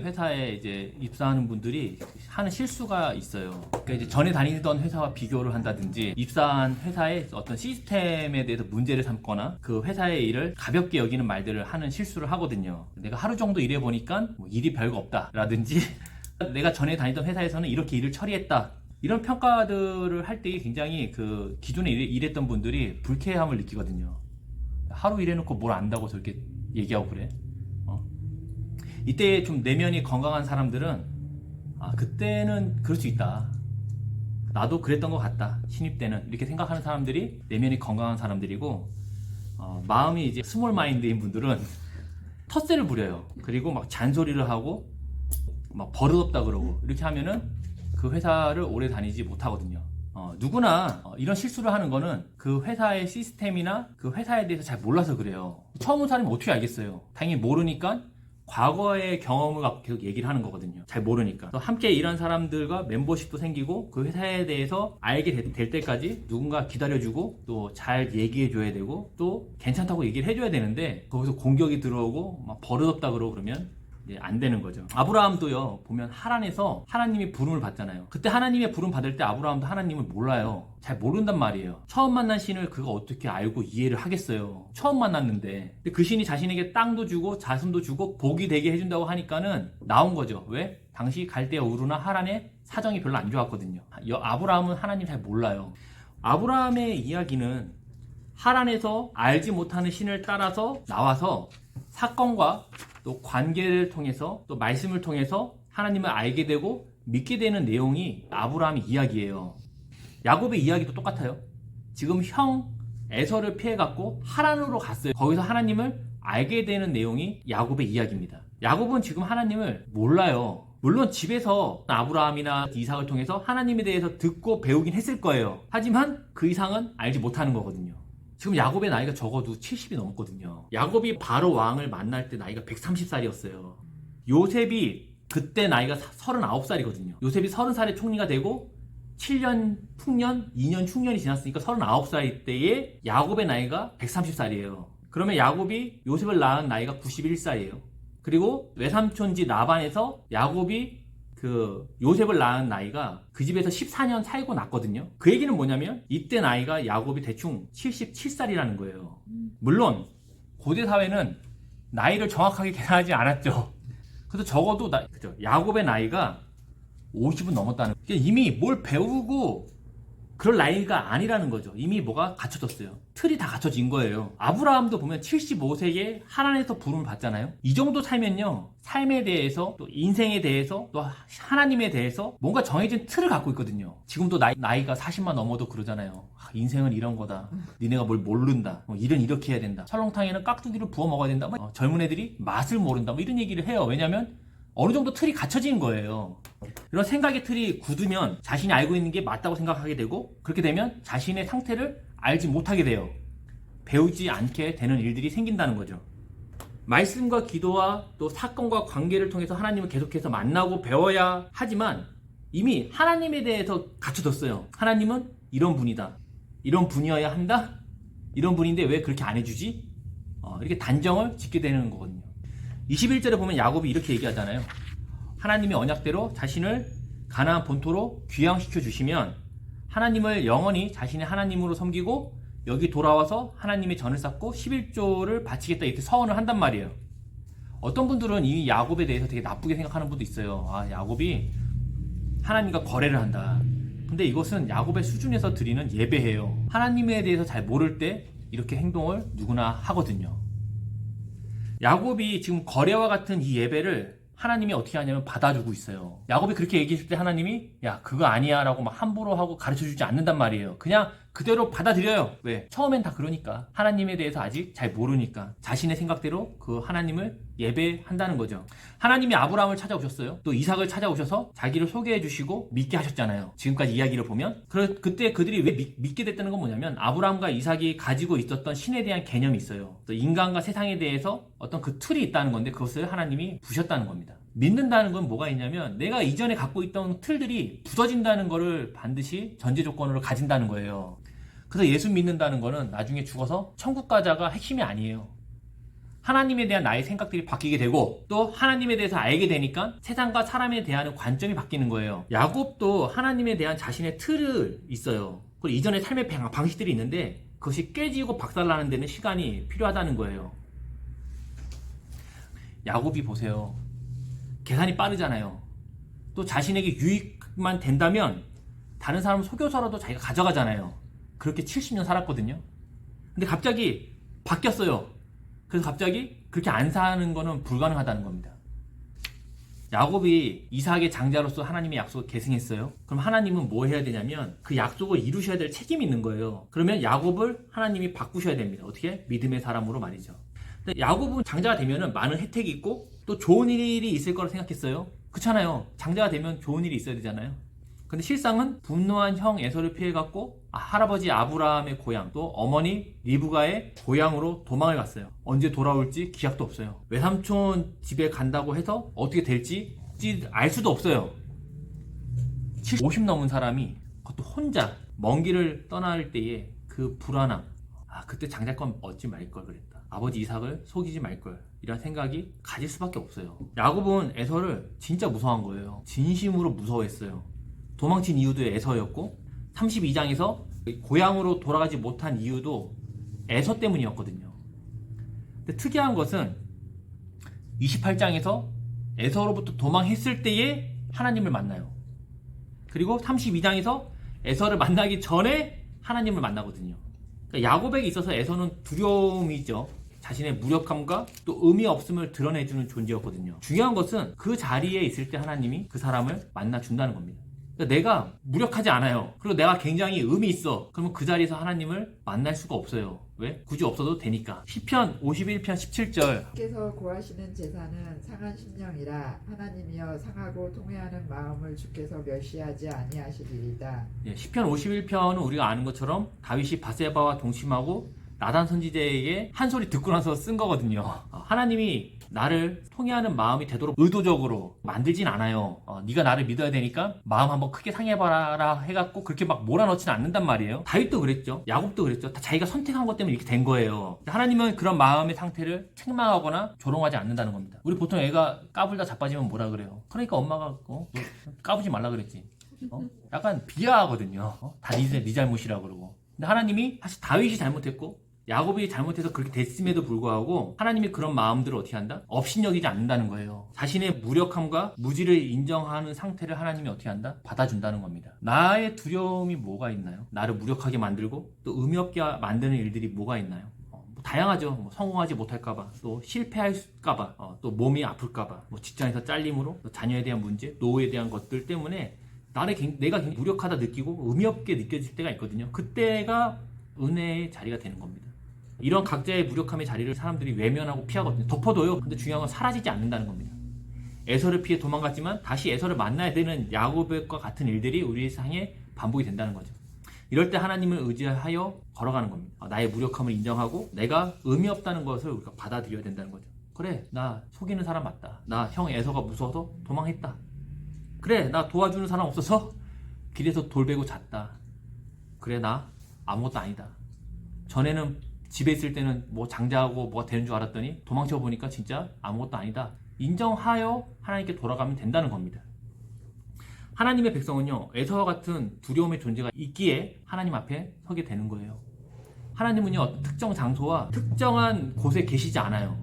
회사에 이제 입사하는 분들이 하는 실수가 있어요. 그러니까 이제 전에 다니던 회사와 비교를 한다든지 입사한 회사의 어떤 시스템에 대해서 문제를 삼거나 그 회사의 일을 가볍게 여기는 말들을 하는 실수를 하거든요. 내가 하루 정도 일해 보니까 뭐 일이 별거 없다라든지 내가 전에 다니던 회사에서는 이렇게 일을 처리했다. 이런 평가들을 할 때 굉장히 그 기존에 일했던 분들이 불쾌함을 느끼거든요. 하루 일해놓고 뭘 안다고 저렇게 얘기하고 그래? 이때 좀 내면이 건강한 사람들은 그때는 그럴 수 있다. 나도 그랬던 것 같다. 신입 때는 이렇게 생각하는 사람들이 내면이 건강한 사람들이고 마음이 이제 스몰 마인드인 분들은 텃세를 부려요. 그리고 막 잔소리를 하고 막 버릇없다 그러고 이렇게 하면은 그 회사를 오래 다니지 못하거든요. 누구나 이런 실수를 하는 거는 그 회사의 시스템이나 그 회사에 대해서 잘 몰라서 그래요. 처음 온 사람이 어떻게 알겠어요? 당연히 모르니까 과거의 경험을 갖고 계속 얘기를 하는 거거든요. 잘 모르니까. 함께 일한 사람들과 멤버십도 생기고 그 회사에 대해서 알게 될 때까지 누군가 기다려주고 또 잘 얘기해줘야 되고 또 괜찮다고 얘기를 해줘야 되는데 거기서 공격이 들어오고 막 버릇없다 그러고 그러면 안 되는 거죠. 아브라함도요, 보면 하란에서 하나님이 부름을 받잖아요. 그때 하나님의 부름 받을 때 아브라함도 하나님을 몰라요. 잘 모른단 말이에요. 처음 만난 신을 그가 어떻게 알고 이해를 하겠어요. 처음 만났는데. 근데 그 신이 자신에게 땅도 주고 자손도 주고 복이 되게 해준다고 하니까는 나온 거죠. 왜? 당시 갈대아 우르나 하란의 사정이 별로 안 좋았거든요. 아브라함은 하나님 잘 몰라요. 아브라함의 이야기는 하란에서 알지 못하는 신을 따라서 나와서 사건과 또 관계를 통해서 또 말씀을 통해서 하나님을 알게 되고 믿게 되는 내용이 아브라함의 이야기예요. 야곱의 이야기도 똑같아요. 지금 형 에서를 피해갖고 하란으로 갔어요. 거기서 하나님을 알게 되는 내용이 야곱의 이야기입니다. 야곱은 지금 하나님을 몰라요. 물론 집에서 아브라함이나 이삭을 통해서 하나님에 대해서 듣고 배우긴 했을 거예요. 하지만 그 이상은 알지 못하는 거거든요. 지금 야곱의 나이가 적어도 70이 넘었거든요. 야곱이 바로 왕을 만날 때 나이가 130살이었어요. 요셉이 그때 나이가 39살이거든요. 요셉이 30살에 총리가 되고 7년 풍년, 2년 흉년이 지났으니까 39살 때에 야곱의 나이가 130살이에요. 그러면 야곱이 요셉을 낳은 나이가 91살이에요. 그리고 외삼촌지 라반에서 야곱이 그 요셉을 낳은 나이가 그 집에서 14년 살고 났거든요. 그 얘기는 뭐냐면 이때 나이가 야곱이 대충 77살이라는 거예요. 물론 고대 사회는 나이를 정확하게 계산하지 않았죠. 그래서 적어도 그죠? 야곱의 나이가 50은 넘었다는 거예요. 이미 뭘 배우고 그럴 나이가 아니라는 거죠. 이미 뭐가 갖춰졌어요. 틀이 다 갖춰진 거예요. 아브라함도 보면 75세에 하나님에서 부름을 받잖아요. 이 정도 살면요, 삶에 대해서 또 인생에 대해서 또 하나님에 대해서 뭔가 정해진 틀을 갖고 있거든요. 지금도 나이가 40만 넘어도 그러잖아요. 인생은 이런 거다. 니네가 뭘 모른다. 일은 이렇게 해야 된다. 설렁탕에는 깍두기를 부어 먹어야 된다. 젊은 애들이 맛을 모른다. 이런 얘기를 해요. 왜냐면 어느 정도 틀이 갖춰진 거예요. 이런 생각의 틀이 굳으면 자신이 알고 있는 게 맞다고 생각하게 되고, 그렇게 되면 자신의 상태를 알지 못하게 돼요. 배우지 않게 되는 일들이 생긴다는 거죠. 말씀과 기도와 또 사건과 관계를 통해서 하나님을 계속해서 만나고 배워야 하지만 이미 하나님에 대해서 갖춰졌어요. 하나님은 이런 분이다. 이런 분이어야 한다. 이런 분인데 왜 그렇게 안 해주지? 이렇게 단정을 짓게 되는 거거든요. 21절에 보면 야곱이 이렇게 얘기하잖아요. 하나님의 언약대로 자신을 가나안 본토로 귀향시켜 주시면 하나님을 영원히 자신의 하나님으로 섬기고 여기 돌아와서 하나님의 전을 쌓고 11조를 바치겠다 이렇게 서원을 한단 말이에요. 어떤 분들은 이 야곱에 대해서 되게 나쁘게 생각하는 분도 있어요. 야곱이 하나님과 거래를 한다. 근데 이것은 야곱의 수준에서 드리는 예배예요. 하나님에 대해서 잘 모를 때 이렇게 행동을 누구나 하거든요. 야곱이 지금 거래와 같은 이 예배를 하나님이 어떻게 하냐면 받아주고 있어요. 야곱이 그렇게 얘기했을 때 하나님이 야 그거 아니야 라고 막 함부로 하고 가르쳐주지 않는단 말이에요. 그냥 그대로 받아들여요. 왜? 처음엔 다 그러니까. 하나님에 대해서 아직 잘 모르니까 자신의 생각대로 그 하나님을 예배한다는 거죠. 하나님이 아브라함을 찾아오셨어요. 또 이삭을 찾아오셔서 자기를 소개해 주시고 믿게 하셨잖아요. 지금까지 이야기를 보면. 그때 그들이 왜 믿게 됐다는 건 뭐냐면 아브라함과 이삭이 가지고 있었던 신에 대한 개념이 있어요. 또 인간과 세상에 대해서 어떤 그 틀이 있다는 건데 그것을 하나님이 부셨다는 겁니다. 믿는다는 건 뭐가 있냐면 내가 이전에 갖고 있던 틀들이 부서진다는 거를 반드시 전제 조건으로 가진다는 거예요. 그래서 예수 믿는다는 거는 나중에 죽어서 천국 가자가 핵심이 아니에요. 하나님에 대한 나의 생각들이 바뀌게 되고 또 하나님에 대해서 알게 되니까 세상과 사람에 대한 관점이 바뀌는 거예요. 야곱도 하나님에 대한 자신의 틀을 있어요. 그리고 이전의 삶의 방식들이 있는데 그것이 깨지고 박살나는 데는 시간이 필요하다는 거예요. 야곱이 보세요. 계산이 빠르잖아요. 또 자신에게 유익만 된다면 다른 사람 속여서라도 자기가 가져가잖아요. 그렇게 70년 살았거든요. 근데 갑자기 바뀌었어요. 그래서 갑자기 그렇게 안 사는 거는 불가능하다는 겁니다. 야곱이 이삭의 장자로서 하나님의 약속을 계승했어요. 그럼 하나님은 뭐 해야 되냐면 그 약속을 이루셔야 될 책임이 있는 거예요. 그러면 야곱을 하나님이 바꾸셔야 됩니다. 어떻게? 믿음의 사람으로 말이죠. 근데 야곱은 장자가 되면 많은 혜택이 있고 또 좋은 일이 있을 거라 생각했어요. 그렇잖아요. 장자가 되면 좋은 일이 있어야 되잖아요. 근데 실상은 분노한 형 에서를 피해갖고 할아버지 아브라함의 고향 또 어머니 리브가의 고향으로 도망을 갔어요. 언제 돌아올지 기약도 없어요. 외삼촌 집에 간다고 해서 어떻게 될지 알 수도 없어요. 50 넘은 사람이 그것도 혼자 먼 길을 떠날 때의 그 불안함. 그때 장자권 얻지 말걸 그랬다. 아버지 이삭을 속이지 말걸. 이런 생각이 가질 수밖에 없어요. 야곱은 에서를 진짜 무서워한 거예요. 진심으로 무서워했어요. 도망친 이유도 에서였고 32장에서 고향으로 돌아가지 못한 이유도 에서 때문이었거든요. 근데 특이한 것은 28장에서 에서로부터 도망했을 때에 하나님을 만나요. 그리고 32장에서 에서를 만나기 전에 하나님을 만나거든요. 그러니까 야곱에게 있어서 에서는 두려움이죠. 자신의 무력함과 또 의미 없음을 드러내주는 존재였거든요. 중요한 것은 그 자리에 있을 때 하나님이 그 사람을 만나준다는 겁니다. 그러니까 내가 무력하지 않아요. 그리고 내가 굉장히 의미 있어. 그러면 그 자리에서 하나님을 만날 수가 없어요. 왜? 굳이 없어도 되니까. 시편 51편 17절 주께서 구하시는 제사는 상한 심령이라 하나님이여 상하고 통회하는 마음을 주께서 멸시하지 아니하시리이다. 시편 51편은 우리가 아는 것처럼 다윗이 바세바와 동침하고 나단 선지자에게 한 소리 듣고 나서 쓴 거거든요. 하나님이 나를 통해하는 마음이 되도록 의도적으로 만들진 않아요. 네가 나를 믿어야 되니까 마음 한번 크게 상해봐라 해갖고 그렇게 막 몰아넣지는 않는단 말이에요. 다윗도 그랬죠. 야곱도 그랬죠. 다 자기가 선택한 것 때문에 이렇게 된 거예요. 하나님은 그런 마음의 상태를 책망하거나 조롱하지 않는다는 겁니다. 우리 보통 애가 까불다 자빠지면 뭐라 그래요? 그러니까 엄마가 까부지 말라 그랬지. 약간 비하하거든요. 다 네 잘못이라 그러고. 근데 하나님이 사실 다윗이 잘못했고 야곱이 잘못해서 그렇게 됐음에도 불구하고 하나님이 그런 마음들을 어떻게 한다? 업신여기지 않는다는 거예요. 자신의 무력함과 무지를 인정하는 상태를 하나님이 어떻게 한다? 받아준다는 겁니다. 나의 두려움이 뭐가 있나요? 나를 무력하게 만들고 또 의미 없게 만드는 일들이 뭐가 있나요? 다양하죠. 성공하지 못할까봐, 또 실패할까봐, 또 몸이 아플까봐, 직장에서 잘림으로, 또 자녀에 대한 문제, 노후에 대한 것들 때문에 내가 굉장히 무력하다 느끼고 의미 없게 느껴질 때가 있거든요. 그때가 은혜의 자리가 되는 겁니다. 이런 각자의 무력함의 자리를 사람들이 외면하고 피하거든요. 덮어둬요. 근데 중요한 건 사라지지 않는다는 겁니다. 에서를 피해 도망갔지만 다시 에서를 만나야 되는 야곱과 같은 일들이 우리 세상에 반복이 된다는 거죠. 이럴 때 하나님을 의지하여 걸어가는 겁니다. 나의 무력함을 인정하고 내가 의미 없다는 것을 우리가 받아들여야 된다는 거죠. 그래, 나 속이는 사람 맞다. 나 형 에서가 무서워서 도망했다. 그래, 나 도와주는 사람 없어서 길에서 돌베고 잤다. 그래, 나 아무것도 아니다. 전에는 집에 있을 때는 장자하고 뭐가 되는 줄 알았더니 도망쳐 보니까 진짜 아무것도 아니다. 인정하여 하나님께 돌아가면 된다는 겁니다. 하나님의 백성은요, 에서와 같은 두려움의 존재가 있기에 하나님 앞에 서게 되는 거예요. 하나님은요, 어떤 특정 장소와 특정한 곳에 계시지 않아요.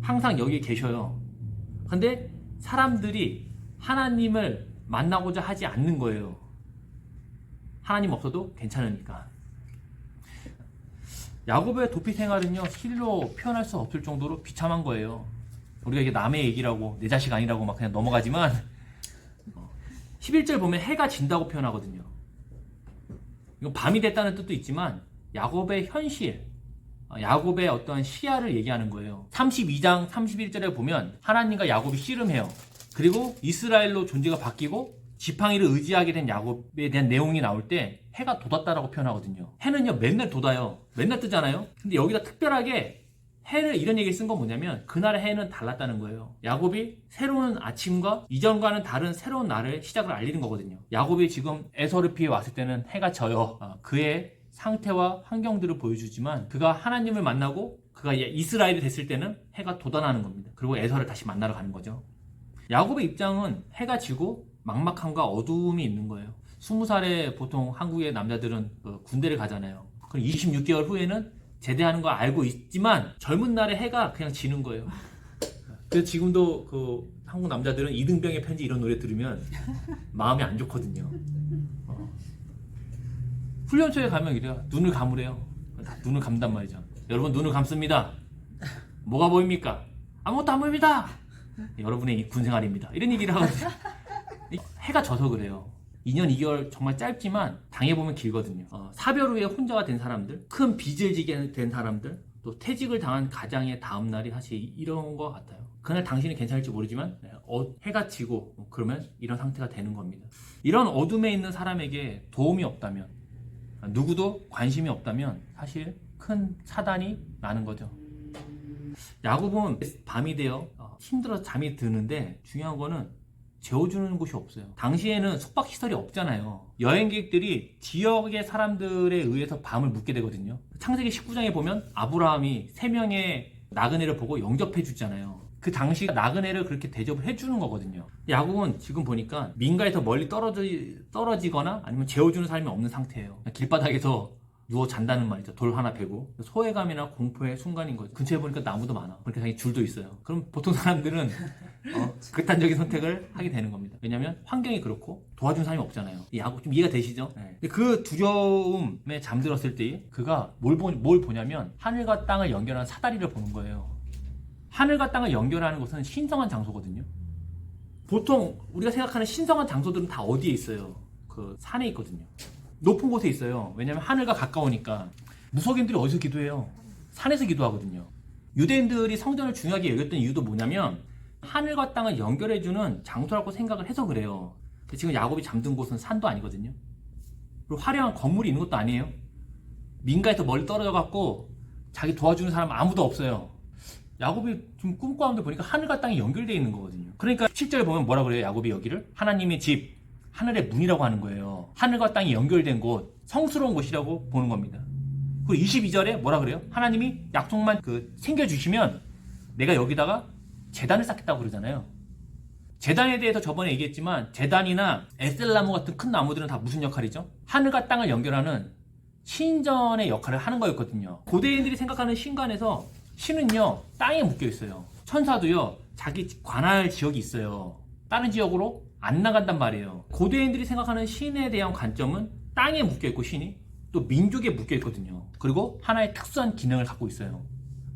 항상 여기에 계셔요. 근데 사람들이 하나님을 만나고자 하지 않는 거예요. 하나님 없어도 괜찮으니까. 야곱의 도피 생활은요, 실로 표현할 수 없을 정도로 비참한 거예요. 우리가 이게 남의 얘기라고, 내 자식 아니라고 막 그냥 넘어가지만 11절 보면 해가 진다고 표현하거든요. 이건 밤이 됐다는 뜻도 있지만 야곱의 현실, 야곱의 어떠한 시야를 얘기하는 거예요. 32장 31절에 보면 하나님과 야곱이 씨름해요. 그리고 이스라엘로 존재가 바뀌고 지팡이를 의지하게 된 야곱에 대한 내용이 나올 때 해가 돋았다라고 표현하거든요. 해는요, 맨날 돋아요. 맨날 뜨잖아요. 근데 여기다 특별하게 해를 이런 얘기를 쓴 건 뭐냐면 그날의 해는 달랐다는 거예요. 야곱이 새로운 아침과 이전과는 다른 새로운 날을 시작을 알리는 거거든요. 야곱이 지금 에서를 피해 왔을 때는 해가 져요. 그의 상태와 환경들을 보여주지만 그가 하나님을 만나고 그가 이스라엘이 됐을 때는 해가 돋아나는 겁니다. 그리고 에서를 다시 만나러 가는 거죠. 야곱의 입장은 해가 지고 막막함과 어두움이 있는 거예요. 20살에 보통 한국의 남자들은 군대를 가잖아요. 그럼 26개월 후에는 제대하는 거 알고 있지만 젊은 날에 해가 그냥 지는 거예요. 그래서 지금도 그 한국 남자들은 이등병의 편지 이런 노래 들으면 마음이 안 좋거든요. 훈련소에 가면 이래요. 눈을 감으래요. 다 눈을 감단 말이죠. 여러분 눈을 감습니다. 뭐가 보입니까? 아무것도 안 보입니다. 여러분의 이 군생활입니다. 이런 얘기를 하거든요. 해가 져서 그래요. 2년 2개월 정말 짧지만 당해보면 길거든요. 사별 후에 혼자가 된 사람들, 큰 빚을 지게 된 사람들, 또 퇴직을 당한 가장의 다음날이 사실 이런 것 같아요. 그날 당신이 괜찮을지 모르지만 해가 지고 그러면 이런 상태가 되는 겁니다. 이런 어둠에 있는 사람에게 도움이 없다면, 누구도 관심이 없다면 사실 큰 차단이 나는 거죠. 야곱은 밤이 되어 힘들어서 잠이 드는데 중요한 거는 재워주는 곳이 없어요. 당시에는 숙박시설이 없잖아요. 여행객들이 지역의 사람들에 의해서 밤을 묵게 되거든요. 창세기 19장에 보면 아브라함이 3명의 나그네를 보고 영접해 주잖아요. 그 당시 나그네를 그렇게 대접을 해주는 거거든요. 야곱은 지금 보니까 민가에서 멀리 떨어지거나 아니면 재워주는 사람이 없는 상태예요. 길바닥에서 누워 잔다는 말이죠. 돌 하나 베고 소외감이나 공포의 순간인 거죠. 근처에 보니까 나무도 많아. 그러니까 자기 줄도 있어요. 그럼 보통 사람들은 극단적인 선택을 하게 되는 겁니다. 왜냐하면 환경이 그렇고 도와준 사람이 없잖아요. 야곱 좀 이해가 되시죠? 네. 그 두려움에 잠들었을 때 그가 뭘 보냐면 하늘과 땅을 연결하는 사다리를 보는 거예요. 하늘과 땅을 연결하는 곳은 신성한 장소거든요. 보통 우리가 생각하는 신성한 장소들은 다 어디에 있어요? 그 산에 있거든요. 높은 곳에 있어요. 왜냐하면 하늘과 가까우니까. 무속인들이 어디서 기도해요? 산에서 기도하거든요. 유대인들이 성전을 중요하게 여겼던 이유도 뭐냐면 하늘과 땅을 연결해주는 장소라고 생각을 해서 그래요. 근데 지금 야곱이 잠든 곳은 산도 아니거든요. 그리고 화려한 건물이 있는 것도 아니에요. 민가에서 멀리 떨어져 갖고 자기 도와주는 사람 아무도 없어요. 야곱이 좀 꿈꿔오는데 보니까 하늘과 땅이 연결되어 있는 거거든요. 그러니까 17절에 보면 뭐라 그래요? 야곱이 여기를 하나님의 집, 하늘의 문이라고 하는 거예요. 하늘과 땅이 연결된 곳, 성스러운 곳이라고 보는 겁니다. 그리고 22절에 뭐라 그래요? 하나님이 약속만 챙겨주시면 내가 여기다가 제단을 쌓겠다고 그러잖아요. 제단에 대해서 저번에 얘기했지만 제단이나 에셀나무 같은 큰 나무들은 다 무슨 역할이죠? 하늘과 땅을 연결하는 신전의 역할을 하는 거였거든요. 고대인들이 생각하는 신관에서 신은요 땅에 묶여 있어요. 천사도요 자기 관할 지역이 있어요. 다른 지역으로 안 나간단 말이에요. 고대인들이 생각하는 신에 대한 관점은 땅에 묶여있고 신이 또 민족에 묶여있거든요. 그리고 하나의 특수한 기능을 갖고 있어요.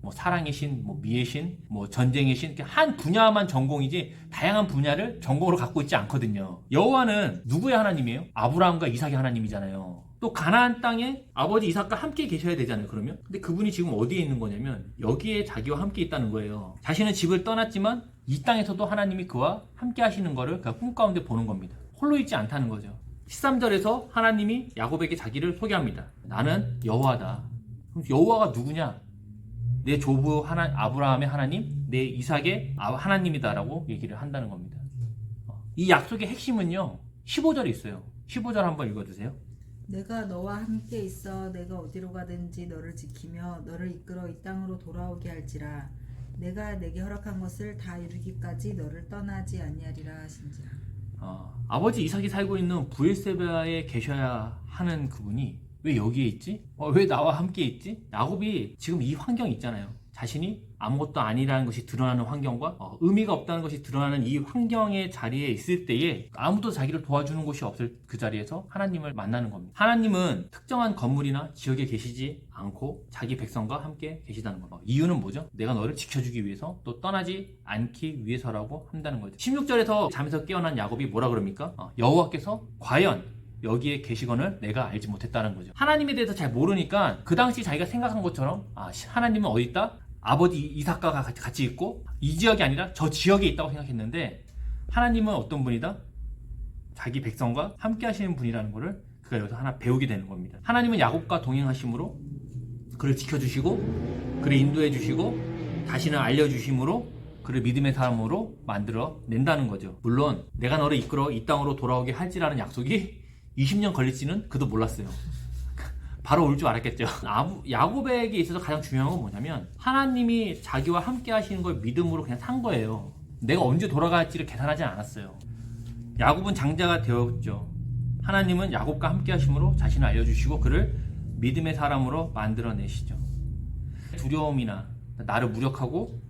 뭐 사랑의 신, 뭐 미의 신, 뭐 전쟁의 신, 한 분야만 전공이지 다양한 분야를 전공으로 갖고 있지 않거든요. 여호와는 누구의 하나님이에요? 아브라함과 이삭의 하나님이잖아요. 또 가나안 땅에 아버지 이삭과 함께 계셔야 되잖아요. 그러면 근데 그분이 지금 어디에 있는 거냐면 여기에 자기와 함께 있다는 거예요. 자신은 집을 떠났지만 이 땅에서도 하나님이 그와 함께 하시는 거를 그가 꿈 가운데 보는 겁니다. 홀로 있지 않다는 거죠. 13절에서 하나님이 야곱에게 자기를 소개합니다. 나는 여호와다. 그럼 여호와가 누구냐? 내 조부 아브라함의 하나님, 내 이삭의 하나님이다라고 얘기를 한다는 겁니다. 이 약속의 핵심은요 15절에 있어요. 15절 한번 읽어주세요. 내가 너와 함께 있어 내가 어디로 가든지 너를 지키며 너를 이끌어 이 땅으로 돌아오게 할지라. 내가 내게 허락한 것을 다 이루기까지 너를 떠나지 아니하리라 하신지라. 아버지 이삭이 살고 있는 브엘세바에 계셔야 하는 그분이 왜 여기에 있지? 왜 나와 함께 있지? 야곱이 지금 이 환경이 있잖아요. 자신이 아무것도 아니라는 것이 드러나는 환경과 의미가 없다는 것이 드러나는 이 환경의 자리에 있을 때에 아무도 자기를 도와주는 곳이 없을 그 자리에서 하나님을 만나는 겁니다. 하나님은 특정한 건물이나 지역에 계시지 않고 자기 백성과 함께 계시다는 겁니다. 이유는 뭐죠? 내가 너를 지켜주기 위해서 또 떠나지 않기 위해서라고 한다는 거죠. 16절에서 잠에서 깨어난 야곱이 뭐라 그럽니까? 여호와께서 과연 여기에 계시건을 내가 알지 못했다는 거죠. 하나님에 대해서 잘 모르니까 그 당시 자기가 생각한 것처럼 하나님은 어디 있다? 아버지 이삭과 같이 있고 이 지역이 아니라 저 지역에 있다고 생각했는데 하나님은 어떤 분이다? 자기 백성과 함께 하시는 분이라는 것을 그가 여기서 하나 배우게 되는 겁니다. 하나님은 야곱과 동행하심으로 그를 지켜주시고 그를 인도해 주시고 다시는 알려주심으로 그를 믿음의 사람으로 만들어 낸다는 거죠. 물론 내가 너를 이끌어 이 땅으로 돌아오게 할지라는 약속이 20년 걸릴지는 그도 몰랐어요. 바로 올 줄 알았겠죠. 야곱에게 있어서 가장 중요한 건 뭐냐면 하나님이 자기와 함께 하시는 걸 믿음으로 그냥 산 거예요. 내가 언제 돌아갈지를 계산하지 않았어요. 야곱은 장자가 되었죠. 하나님은 야곱과 함께 하심으로 자신을 알려주시고 그를 믿음의 사람으로 만들어내시죠. 두려움이나 나를 무력하고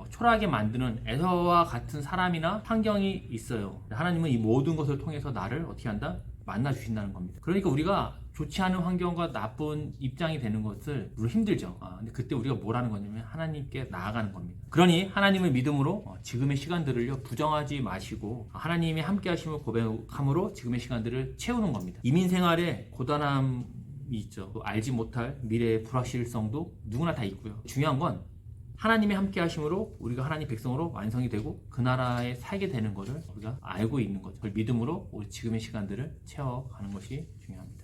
초라하게 만드는 에서와 같은 사람이나 환경이 있어요. 하나님은 이 모든 것을 통해서 나를 어떻게 한다? 만나 주신다는 겁니다. 그러니까 우리가 좋지 않은 환경과 나쁜 입장이 되는 것을 우리 힘들죠. 근데 그때 우리가 뭘 하는 거냐면 하나님께 나아가는 겁니다. 그러니 하나님을 믿음으로 지금의 시간들을요 부정하지 마시고 하나님이 함께 하심을 고백함으로 지금의 시간들을 채우는 겁니다. 이민 생활에 고단함이 있죠. 또 알지 못할 미래의 불확실성도 누구나 다 있고요. 중요한 건 하나님이 함께 하심으로 우리가 하나님 백성으로 완성이 되고 그 나라에 살게 되는 것을 우리가 알고 있는 거죠. 그걸 믿음으로 우리 지금의 시간들을 채워가는 것이 중요합니다.